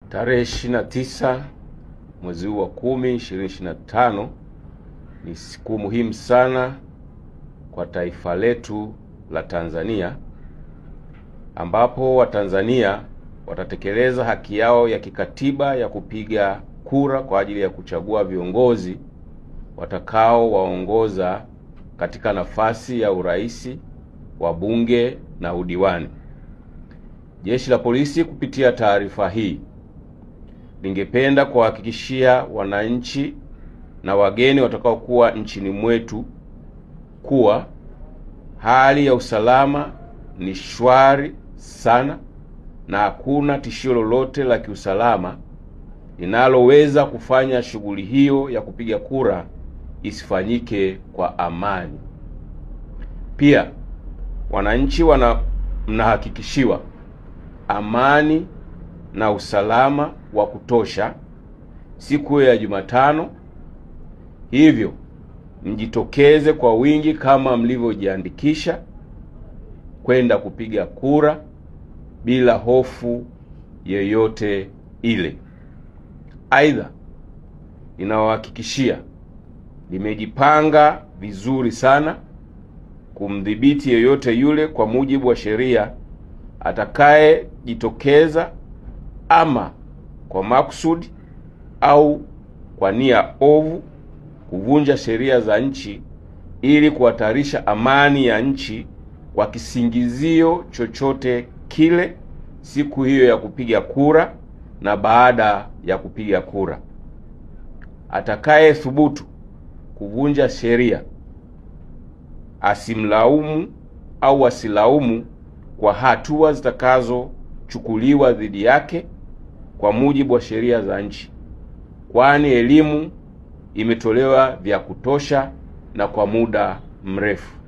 Tarehe 29 mwezi wa 10 2025 ni siku muhimu sana kwa taifa letu la Tanzania, ambapo Watanzania watatekeleza haki yao ya kikatiba ya kupiga kura kwa ajili ya kuchagua viongozi watakao waongoza katika nafasi ya urais, wabunge na udiwani. Jeshi la Polisi kupitia taarifa hii lingependa kuhakikishia wananchi na wageni watakaokuwa nchini mwetu kuwa hali ya usalama ni shwari sana na hakuna tishio lolote la kiusalama linaloweza kufanya shughuli hiyo ya kupiga kura isifanyike kwa amani. Pia wananchi mnahakikishiwa amani na usalama wa kutosha siku ya Jumatano, hivyo mjitokeze kwa wingi kama mlivyojiandikisha kwenda kupiga kura bila hofu yeyote ile. Aidha, ninawahakikishia limejipanga vizuri sana kumdhibiti yeyote yule kwa mujibu wa sheria atakayejitokeza ama kwa makusudi au kwa nia ovu kuvunja sheria za nchi ili kuhatarisha amani ya nchi kwa kisingizio chochote kile siku hiyo ya kupiga kura na baada ya kupiga kura. Atakaye thubutu kuvunja sheria asimlaumu au asilaumu kwa hatua zitakazochukuliwa dhidi yake kwa mujibu wa sheria za nchi, kwani elimu imetolewa vya kutosha na kwa muda mrefu.